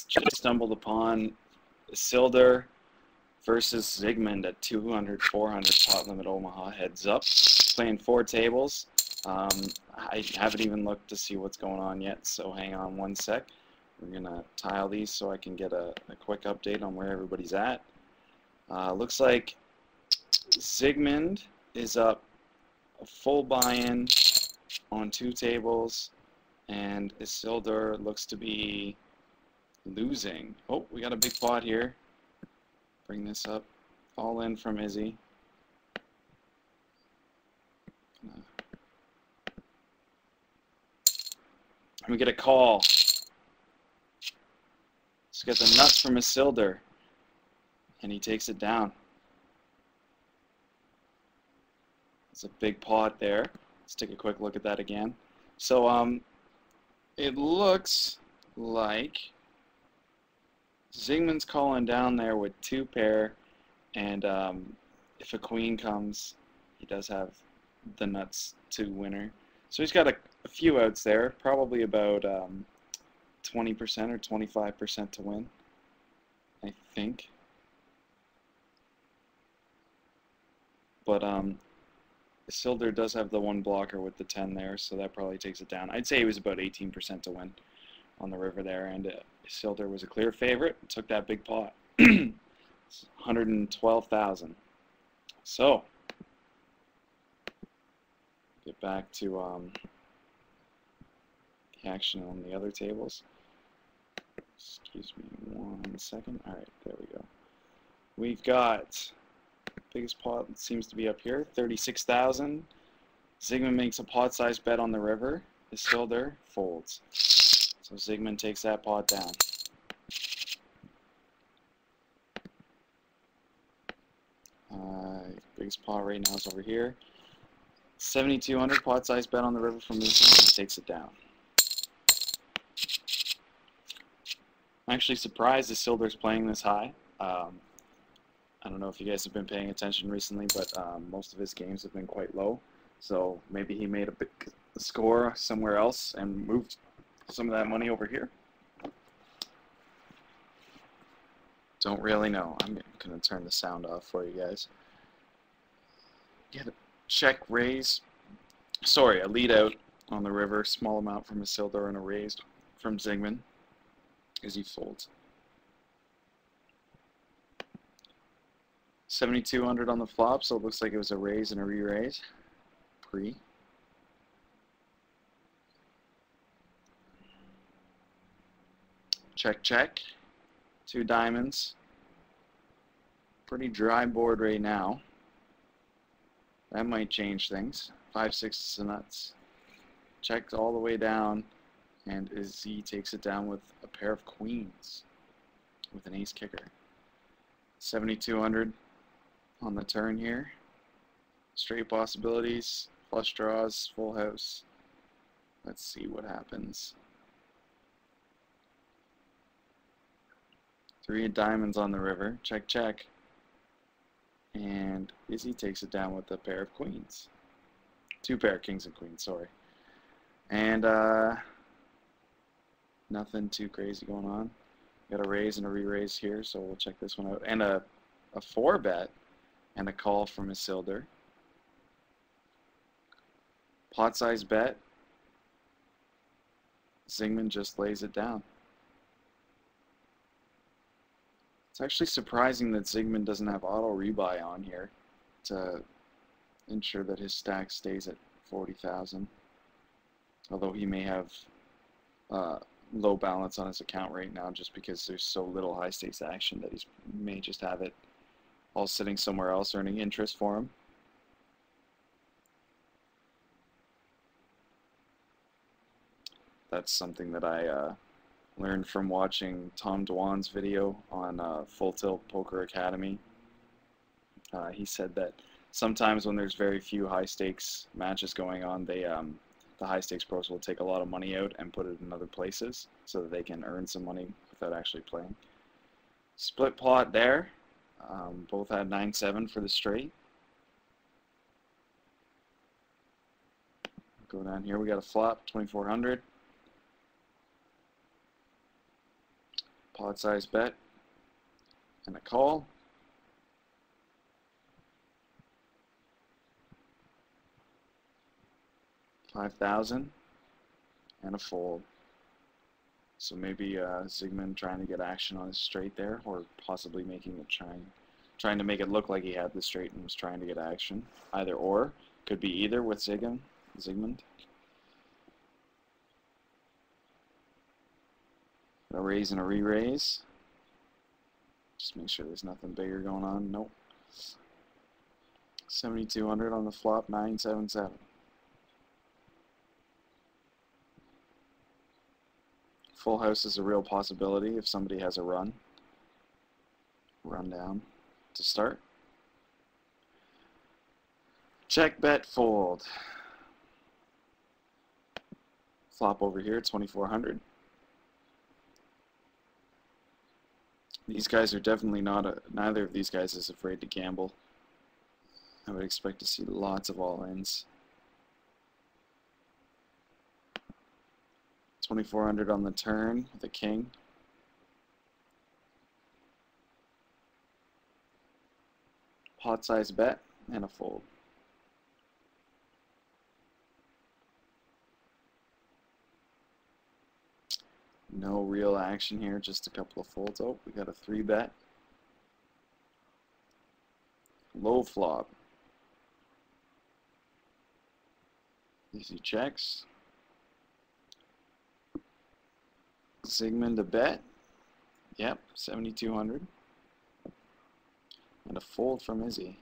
just stumbled upon Isildur versus Zygmunt at 200, 400 pot limit Omaha. Heads up. Playing 4 tables. I haven't even looked to see what's going on yet, so hang on one sec. We're going to tile these so I can get a quick update on where everybody's at. Looks like Zygmunt is up a full buy-in on 2 tables, and Isildur looks to be losing. Oh, we got a big pot here. Bring this up. All in from Izzy. And we get a call. Let's get the nuts from Isildur. And he takes it down. It's a big pot there. Let's take a quick look at that again. So it looks like Zygmunt's calling down there with 2 pair, and if a queen comes, he does have the nuts to winner. So he's got a few outs there, probably about 20% or 25% to win, I think. But Isildur does have the 1 blocker with the 10 there, so that probably takes it down. I'd say he was about 18% to win on the river there, and Isildur was a clear favorite. Took that big pot, 112,000. So get back to the action on the other tables. Excuse me 1 second. All right, there we go. We've got biggest pot seems to be up here, 36,000. Zygmunt makes a pot-sized bet on the river. Isildur folds. So Zygmunt takes that pot down. Biggest pot right now is over here. 7,200 pot-sized bet on the river from Zygmunt. Takes it down. I'm actually surprised Isildur's playing this high. I don't know if you guys have been paying attention recently, but most of his games have been quite low. So maybe he made a big score somewhere else and moved some of that money over here. Don't really know. I'm going to turn the sound off for you guys. Get a check raise. Sorry, a lead out on the river. Small amount from Isildur and a raise from Zygmunt as he folds. 7,200 on the flop, so it looks like it was a raise and a re-raise. Pre. Check, check. 2 diamonds. Pretty dry board right now. That might change things. 5, 6 of nuts. Checks all the way down, and Izzy takes it down with a pair of queens with an ace kicker. 7,200 on the turn here. Straight possibilities, flush draws, full house. Let's see what happens. 3 diamonds on the river. Check, check. And Izzy takes it down with a pair of queens. 2 pair of kings and queens, sorry. And nothing too crazy going on. Got a raise and a re-raise here, so we'll check this one out. And a 4 bet and a call from Isildur. Pot size bet. Zygmunt just lays it down. It's actually surprising that Zygmunt doesn't have auto rebuy on here to ensure that his stack stays at 40,000. Although he may have low balance on his account right now just because there's so little high stakes action that he may just have it all sitting somewhere else earning interest for him. That's something that I learned from watching Tom Dwan's video on Full Tilt Poker Academy. He said that sometimes when there's very few high stakes matches going on, they the high stakes pros will take a lot of money out and put it in other places so that they can earn some money without actually playing. Split plot there. Both had 9-7 for the straight. Go down here. We got a flop, 2,400. Pot size bet and a call. $5,000 and a fold. So maybe Zygmunt trying to get action on his straight there, or possibly making it trying to make it look like he had the straight and was trying to get action. Either or, could be either with Zygmunt. A raise and a re-raise. Just make sure there's nothing bigger going on. Nope. 7,200 on the flop, 977. Full house is a real possibility if somebody has a run down to start. Check, bet, fold. Flop over here, 2,400. These guys are definitely neither of these guys is afraid to gamble. I would expect to see lots of all-ins. 2,400 on the turn with a king. Pot size bet and a fold. No real action here, just a couple of folds. Oh, we got a 3-bet. Low flop. Easy checks. Zygmunt a bet. Yep, 7,200. And a fold from Izzy.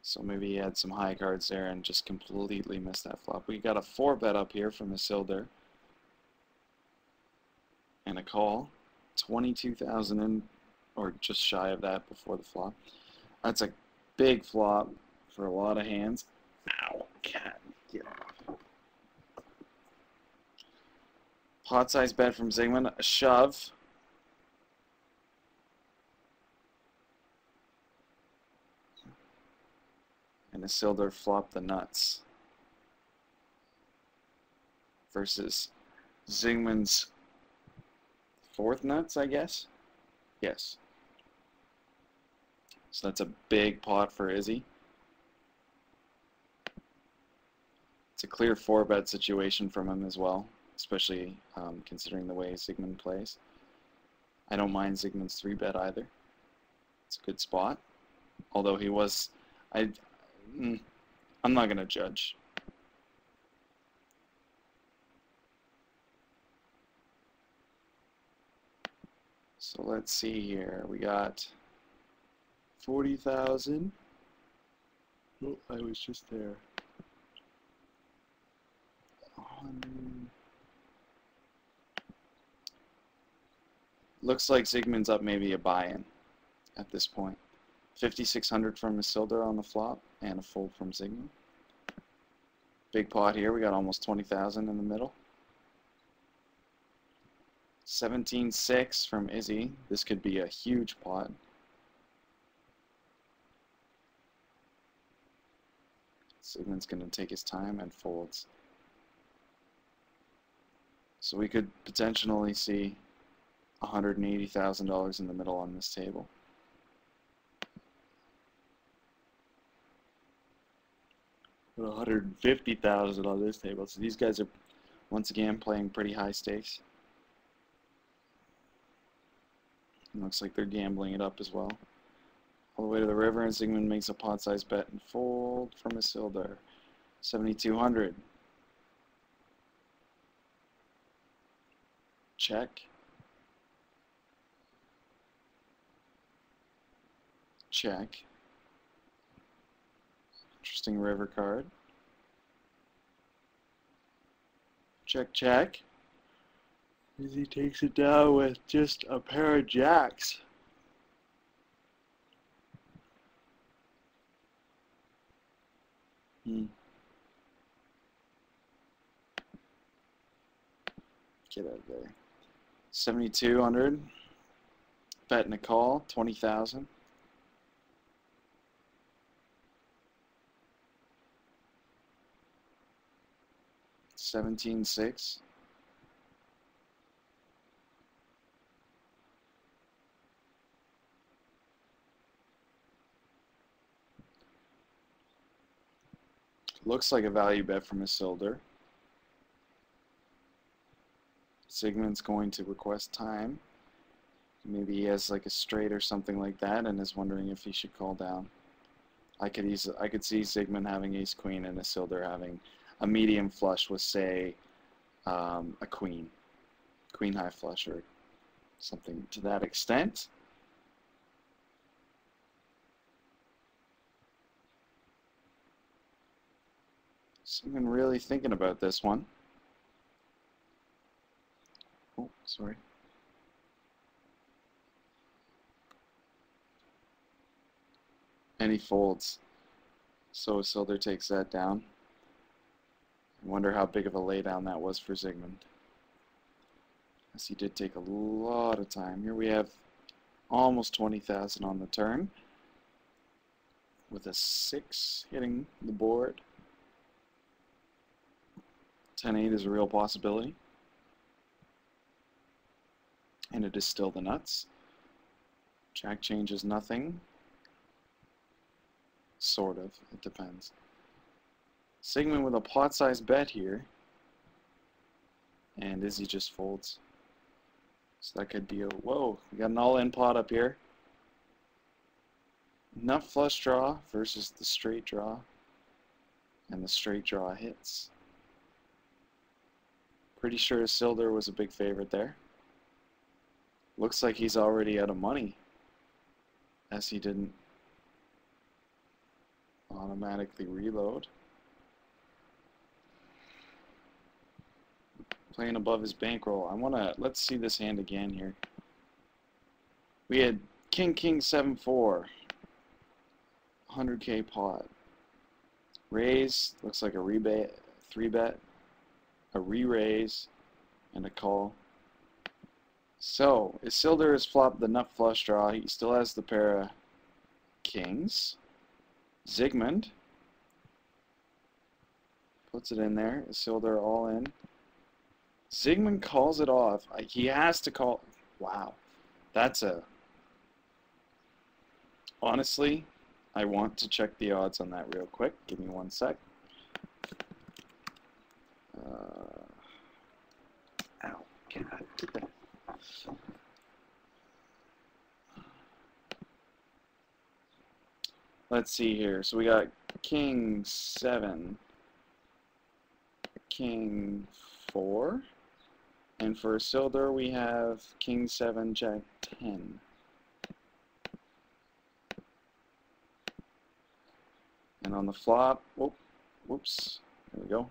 So maybe he had some high cards there and just completely missed that flop. We got a 4-bet up here from Isildur. And a call. 22,000 in, or just shy of that before the flop. That's a big flop for a lot of hands. Ow, cat. Get off. Pot size bet from Zygmunt, a shove. And Isildur flopped the nuts. Versus Zygmunt's 4th nuts, I guess? Yes. So that's a big pot for Izzy. It's a clear 4-bet situation from him as well, especially considering the way Zygmunt plays. I don't mind Zygmunt's 3-bet either. It's a good spot. Although he was... I'm not going to judge. So let's see here. We got 40,000. Oh, I was just there. 100. Looks like Zygmunt's up maybe a buy-in at this point. 5,600 from Isildur on the flop and a fold from Zygmunt. Big pot here. We got almost 20,000 in the middle. 17.6 from Izzy. This could be a huge pot. Zygmunt's going to take his time and folds. So we could potentially see $180,000 in the middle on this table. $150,000 on this table. So these guys are once again playing pretty high stakes. Looks like they're gambling it up as well. All the way to the river, and Zygmunt makes a pot-sized bet and fold from Isildur. 7,200. Check. Check. Interesting river card. Check, check. Izzy takes it down with just a pair of jacks. Get out of there. 7,200. Bet and a call. 20,000. 17.6. Looks like a value bet from Isildur. Zygmunt's going to request time. Maybe he has like a straight or something like that and is wondering if he should call down. I could see Zygmunt having ace queen and Isildur having a medium flush with, say, a queen high flush or something to that extent. Someone really thinking about this one. Oh, sorry. And he folds. So Isildur takes that down. I wonder how big of a laydown that was for Zygmunt. As he did take a lot of time. Here we have almost 20,000 on the turn, with a 6 hitting the board. 10-8 is a real possibility. And it is still the nuts. Jack changes nothing. Sort of. It depends. Zygmunt with a pot-sized bet here. And Izzy just folds. So that could be a... Whoa, we got an all-in pot up here. Nut flush draw versus the straight draw. And the straight draw hits. Pretty sure Isildur was a big favorite there. Looks like he's already out of money, as he didn't automatically reload. Playing above his bankroll. Let's see this hand again here. We had King 7-4, 100k pot. Raise, looks like a rebate, 3-bet, a re-raise, and a call. So, Isildur has flopped the nut flush draw. He still has the pair of kings. Zygmunt puts it in there. Isildur all in. Zygmunt calls it off. He has to call. Wow. That's a... Honestly, I want to check the odds on that real quick. Give me 1 sec. Ow. God. Let's see here. So we got King 7, King 4, and for Isildur we have King 7, Jack 10. And on the flop, whoops, there we go.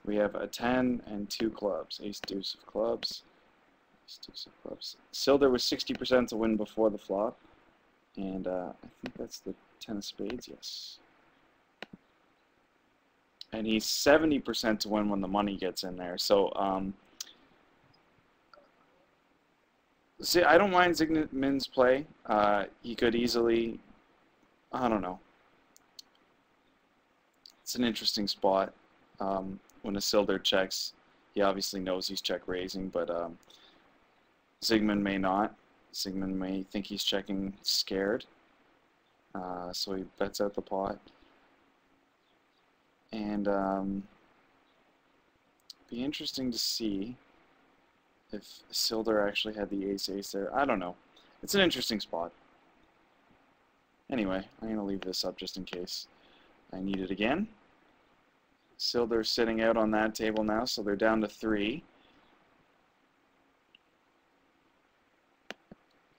We have a 10 and 2 clubs, ace deuce of clubs. Isildur was 60% to win before the flop, and I think that's the 10 of spades, yes. And he's 70% to win when the money gets in there. So, see, I don't mind Zygmunt's play. He could easily, I don't know. It's an interesting spot. When Isildur checks, he obviously knows he's check raising, but Zygmunt may not. Zygmunt may think he's checking scared, so he bets out the pot. And be interesting to see if Isildur actually had the ace-ace there. I don't know. It's an interesting spot. Anyway, I'm going to leave this up just in case I need it again. Isildur's sitting out on that table now, so they're down to 3.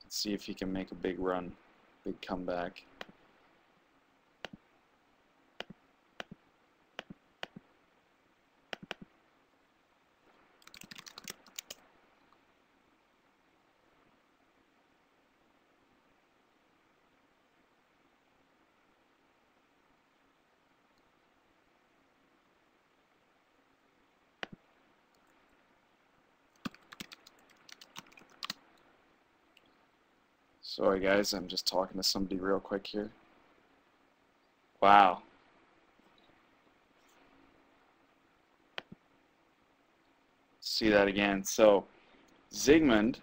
Let's see if he can make a big run, big comeback. Sorry guys, I'm just talking to somebody real quick here. Wow. See that again. So Zygmunt